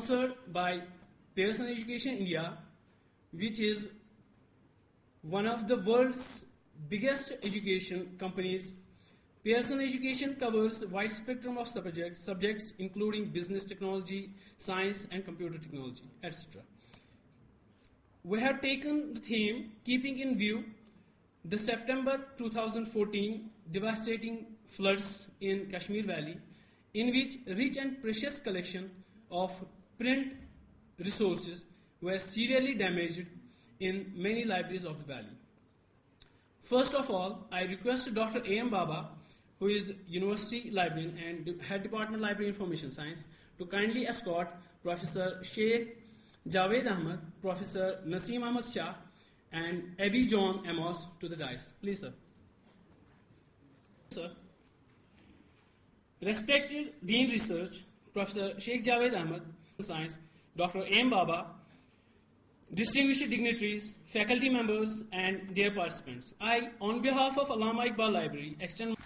Sponsored by Pearson Education India, which is one of the world's biggest education companies. Pearson Education covers a wide spectrum of subjects including business technology, science and computer technology, etc. We have taken the theme keeping in view the September 2014 devastating floods in Kashmir Valley, in which rich and precious collection of print resources were severely damaged in many libraries of the valley. First of all, I request Dr. A.M. Baba, who is University Librarian and Head Department Library Information Science, to kindly escort Professor Sheikh Javed Ahmed, Professor Naseem Ahmad Shah, and Ebi John Amos to the dais. Please, sir. Sir. Respected Dean Research, Professor Sheikh Javed Ahmed, Science, Dr. A.M. Baba, distinguished dignitaries, faculty members, and dear participants, I, on behalf of Allama Iqbal Library, extend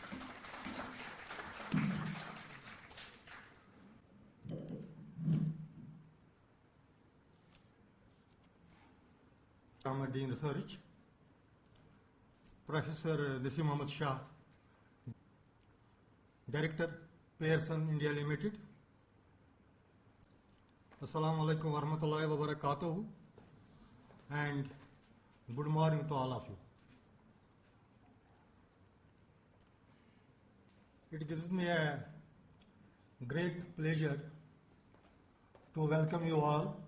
Dean Research, Professor Naseem Ahmad Shah, Director, Pearson India Limited. Assalamu alaikum wa rahmatullahi wa barakatuhu, and good morning to all of you. It gives me a great pleasure to welcome you all.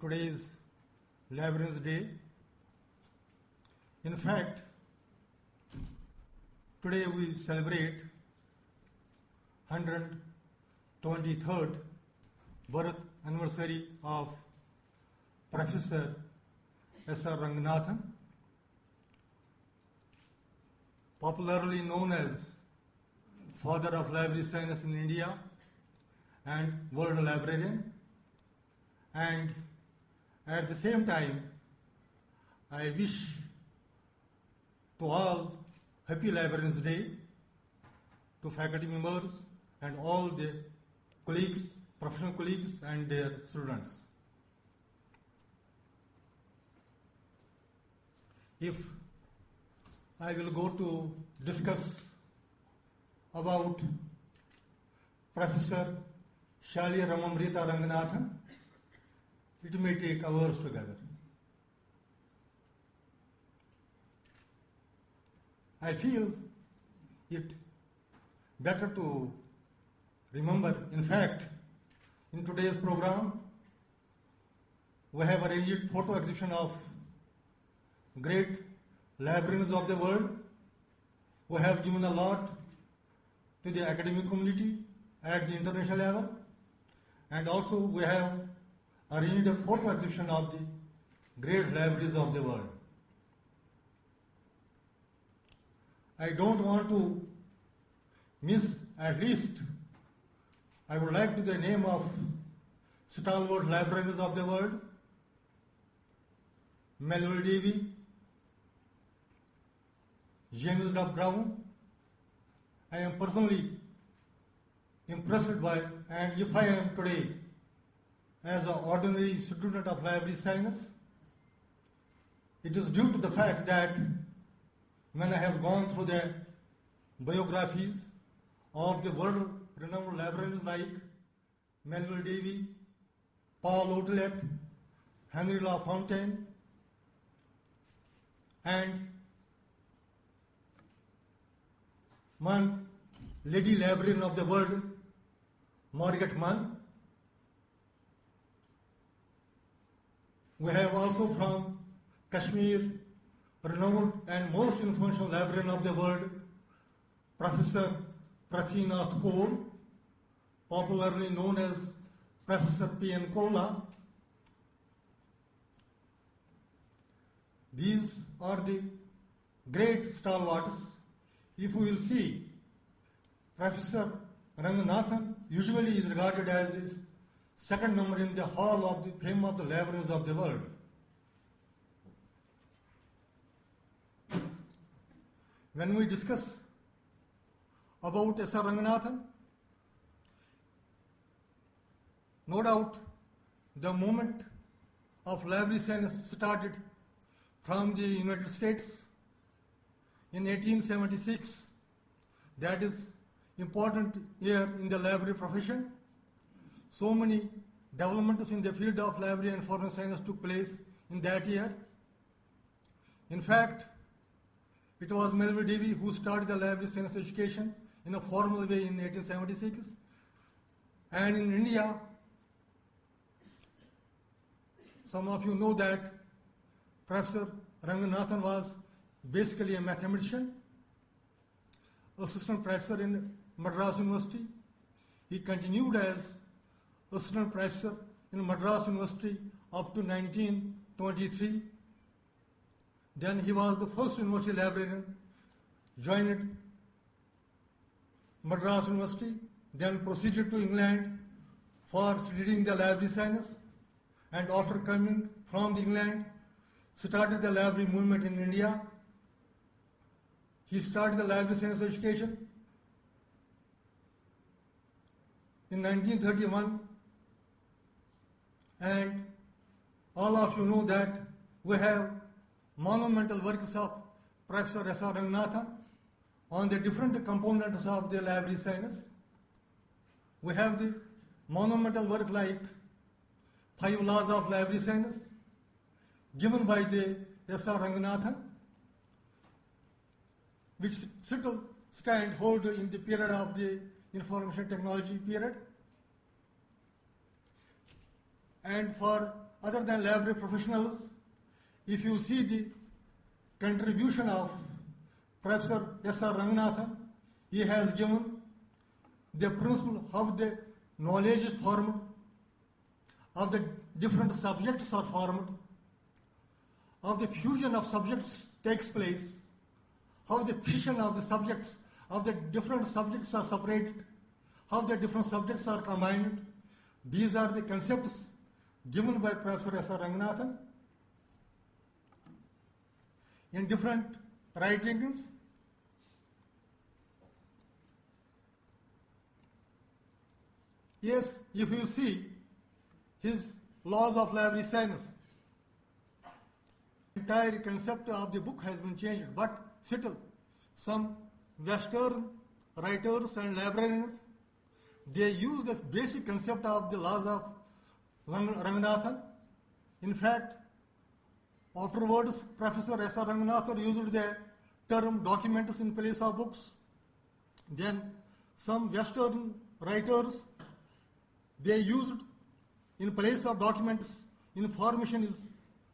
Today is Librarians Day. In fact, today we celebrate 123rd birth anniversary of Professor S.R. Ranganathan, popularly known as Father of Library Science in India and World Librarian. And at the same time, I wish to all Happy Librarians Day, to faculty members and all the colleagues, professional colleagues and their students. If I will go to discuss about Professor Shalia Ramamrita Ranganathan, it may take hours together. I feel it better to remember. In fact, in today's program, we have arranged photo exhibition of great librarians of the world who have given a lot to the academic community at the international level, and also we have arranged a photo exhibition of the great libraries of the world. I don't want to miss, at least I would like to the name of stalwart librarians of the world, Melville Davy, James Duff Brown. I am personally impressed by, and if I am today as an ordinary student of library science, it is due to the fact that when I have gone through the biographies of the world-renowned librarians like Melville Davy, Paul Outlet, Henry LaFontaine, and one lady librarian of the world, Margaret Mann. We have also from Kashmir, renowned and most influential librarian of the world, Professor Prithinath Kaur, popularly known as Professor P.N. Kola. These are the great stalwarts. If we will see, Professor Ranganathan usually is regarded as the second number in the hall of the fame of the librarians of the world. When we discuss about S.R. Ranganathan, No doubt, the movement of library science started from the United States in 1876. That is important year in the library profession. So many developments in the field of library and foreign science took place in that year. In fact, it was Melville Davey who started the library science education in a formal way in 1876. And in India, some of you know that Professor Ranganathan was basically a mathematician, assistant professor in Madras University. He continued as assistant professor in Madras University up to 1923. Then he was the first university librarian, joined Madras University, then proceeded to England for studying the library science, and after coming from England, started the library movement in India. He started the library science education in 1931, and all of you know that we have monumental works of Professor S.R. Ranganathan on the different components of the library science. We have the monumental work like 5 Laws of Library Science, given by the S.R. Ranganathan, which still hold in the period of the information technology period. And for other than library professionals, if you see the contribution of Professor S.R. Ranganathan, he has given the principle of the knowledge is formed, of the different subjects are formed, of the fusion of subjects takes place, how the fission of the subjects, of the different subjects are separated, how the different subjects are combined. These are the concepts given by Professor S.R. Ranganathan in different writings. Yes, if you see his Laws of Library Science, the entire concept of the book has been changed, but still some Western writers and librarians, they use the basic concept of the Laws of Ranganathan. In fact, afterwards, Professor S.R. Ranganathan used the term documents in place of books. Then some Western writers, they used in place of documents, information is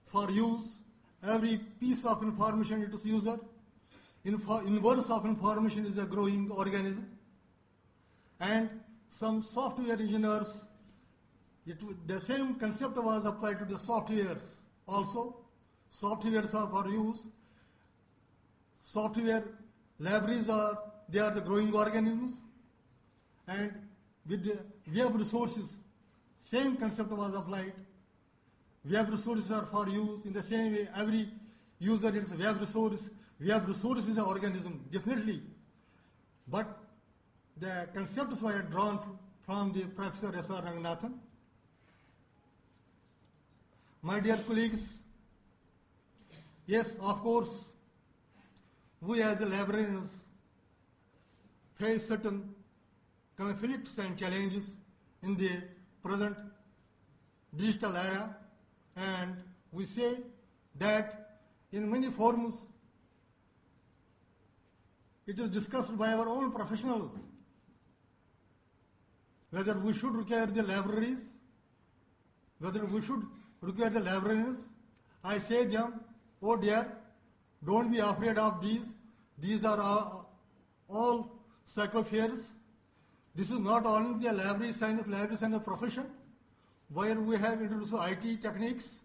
for use. Every piece of information it is user. Inverse of information is a growing organism. And some software engineers, the same concept was applied to the softwares also. Softwares are for use. Software libraries they are the growing organisms. And with the web resources, same concept was applied. Web resources are for use. In the same way, every user is a web resource. Web resource is an organism, definitely. But the concepts were drawn from the Professor S.R. Ranganathan. My dear colleagues, yes, of course, we as the librarians face certain conflicts and challenges in the present digital era, and we say that in many forums it is discussed by our own professionals whether we should require the libraries, whether we should require the librarians. I say them, oh dear, don't be afraid of these. These are all psychospheres. This is not only the library science profession, where we have introduced IT techniques.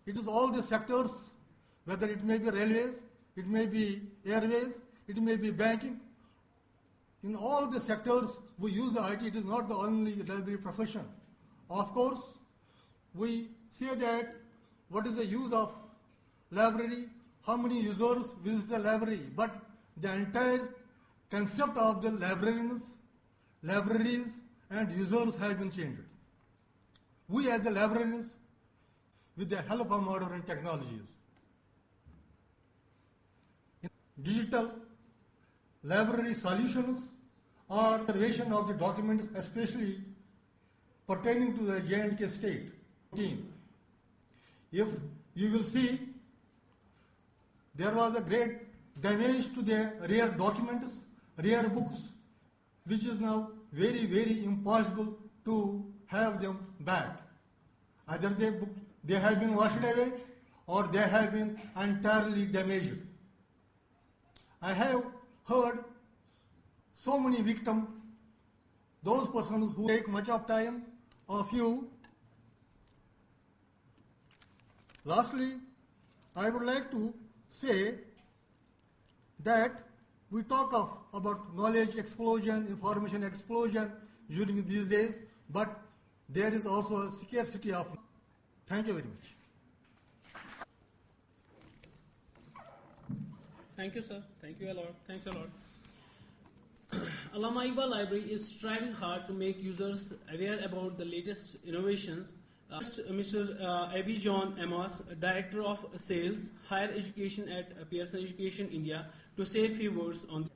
It is all the sectors, whether it may be railways, it may be airways, it may be banking. In all the sectors, we use the IT. It is not the only library profession. Of course, we say that what is the use of library, how many users visit the library, but the entire concept of the librarians, libraries and users have been changed. we as the librarians, with the help of modern technologies, digital library solutions or preservation of the documents, especially pertaining to the J&K state team. If you will see, there was a great damage to the rare documents, rare books, which is now very, very impossible to have them back. Either they have been washed away or they have been entirely damaged. I have heard so many victims, those persons who take much of time of you. Lastly, I would like to say that we talk about knowledge explosion, information explosion during these days, but there is also a scarcity of. Thank you very much. Thank you, sir. Thank you a lot. Thanks a lot. Allama Iqbal Library is striving hard to make users aware about the latest innovations. Mr. Ebi John Amos, Director of Sales, Higher Education at Pearson Education India, to say a few words on.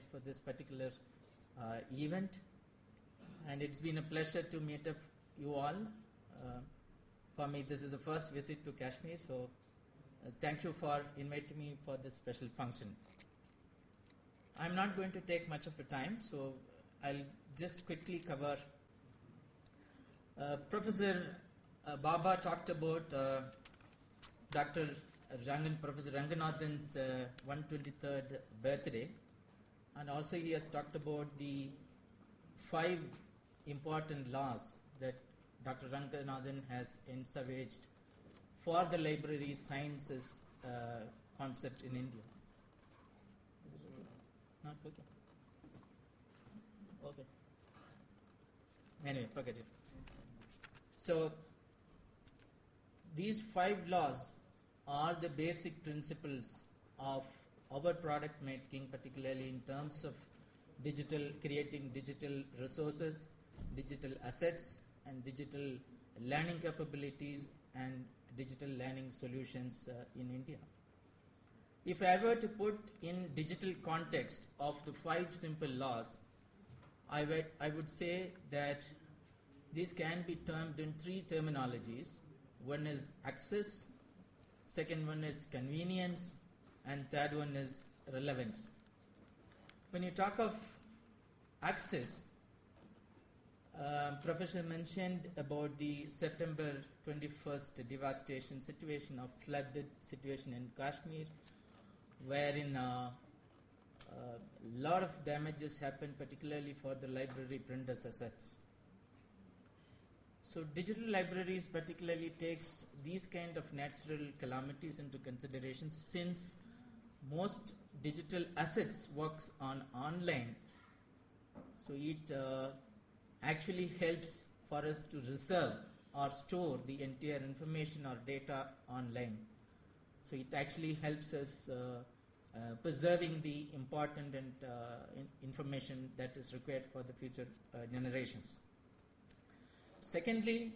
For this particular event, and it's been a pleasure to meet up you all. For me, this is the first visit to Kashmir, so thank you for inviting me for this special function. I'm not going to take much of a time, so I'll just quickly cover. Professor Baba talked about Professor Ranganathan's 123rd birthday. And also he has talked about the 5 important laws that Dr. Ranganathan has envisaged for the library sciences concept in India. Not okay. Okay. Anyway, forget it. So these 5 laws are the basic principles of our product making, particularly in terms of creating digital resources, digital assets, and digital learning capabilities and digital learning solutions in India. If I were to put in digital context of the 5 simple laws, I would say that these can be termed in 3 terminologies. One is access, second one is convenience, and third one is relevance. When you talk of access, Professor mentioned about the September 21st devastation situation of flooded situation in Kashmir, wherein a lot of damages happened, particularly for the library printers' assets. So digital libraries particularly takes these kind of natural calamities into consideration, since most digital assets works on online, so it actually helps for us to reserve or store the entire information or data online. So it actually helps us preserving the important and information that is required for the future generations. Secondly,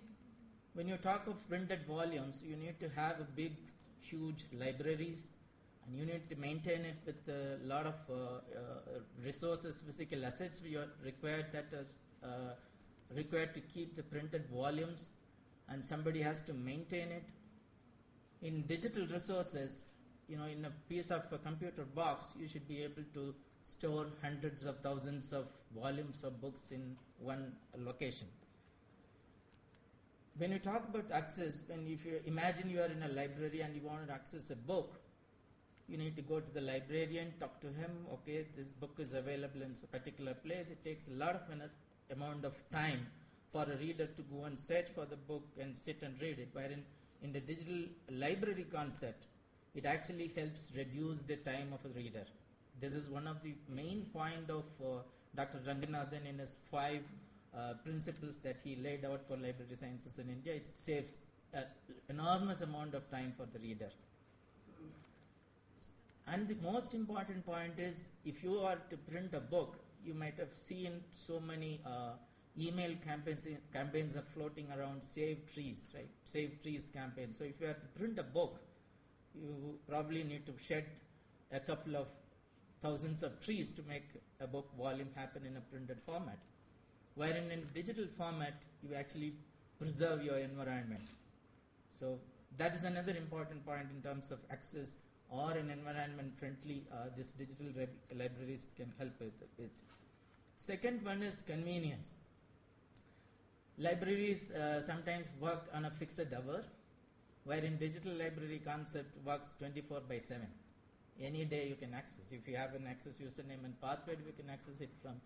when you talk of printed volumes, you need to have a big, huge libraries, and you need to maintain it with a lot of resources, physical assets we are required that is required to keep the printed volumes, and somebody has to maintain it. In digital resources, in a piece of a computer box, you should be able to store hundreds of thousands of volumes of books in one location. When you talk about access, if you imagine you are in a library and you want to access a book, You need to go to the librarian, talk to him, okay, this book is available in a particular place. It takes a lot of amount of time for a reader to go and search for the book and sit and read it, wherein in the digital library concept, it actually helps reduce the time of a reader. This is one of the main point of Dr. Ranganathan in his 5 principles that he laid out for library sciences in India. It saves an enormous amount of time for the reader. And the most important point is, if you are to print a book, you might have seen so many email campaigns are floating around Save Trees, right? Save Trees campaign. So if you are to print a book, you probably need to shed a couple of thousands of trees to make a book volume happen in a printed format. Wherein in digital format, you actually preserve your environment. So that is another important point in terms of access or an environment friendly this digital libraries can help with. Second one is convenience. Libraries sometimes work on a fixed hour, wherein digital library concept works 24/7. Any day you can access. If you have an access username and password, you can access it from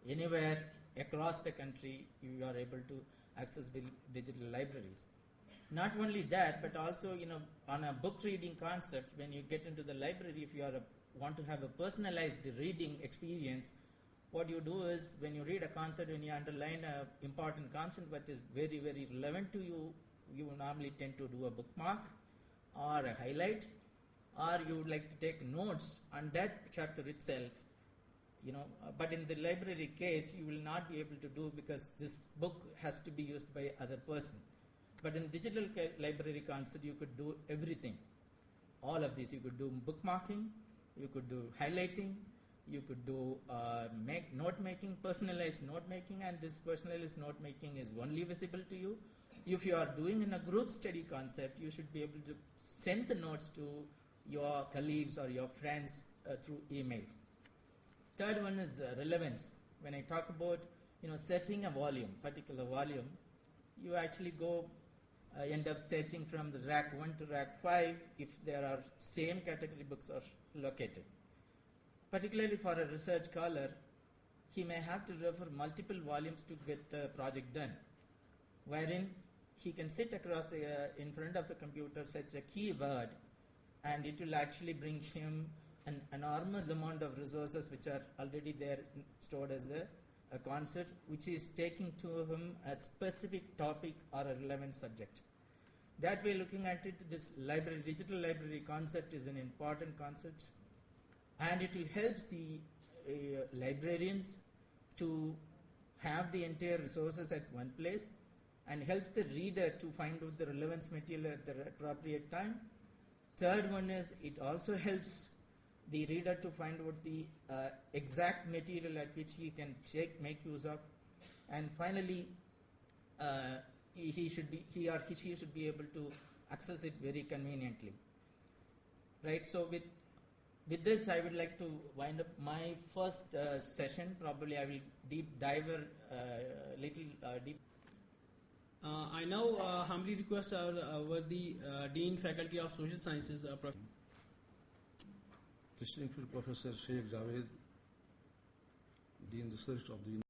anywhere across the country. You are able to access digital libraries. Not only that, but also, on a book reading concept, when you get into the library, if you want to have a personalized reading experience, what you do is, when you read a concept, when you underline an important concept that is very, very relevant to you, you will normally tend to do a bookmark or a highlight, or you would like to take notes on that chapter itself. But in the library case, you will not be able to do, because this book has to be used by other person. But in digital library concept, you could do everything. All of these. You could do bookmarking, you could do highlighting, you could do note making, personalized note making, and this personalized note making is only visible to you. If you are doing in a group study concept, you should be able to send the notes to your colleagues or your friends through email. Third one is relevance. When I talk about searching a particular volume, you actually end up searching from the rack 1 to rack 5 if there are same category books are located. Particularly for a research scholar, he may have to refer multiple volumes to get a project done, wherein he can sit across in front of the computer, search a keyword, and it will actually bring him an enormous amount of resources which are already there stored as a concept, which is taking to him a specific topic or a relevant subject. That way, looking at it, this digital library concept is an important concept, and it will help the librarians to have the entire resources at one place, and helps the reader to find out the relevance material at the appropriate time. Third one is, it also helps the reader to find out the exact material at which he can make use of. And finally, he or she should be able to access it very conveniently. Right, so with this, I would like to wind up my first session. Probably I will deep dive a little deep. I now humbly request our worthy Dean Faculty of Social Sciences, Distinguished Professor Sheikh Javed, Dean Research of the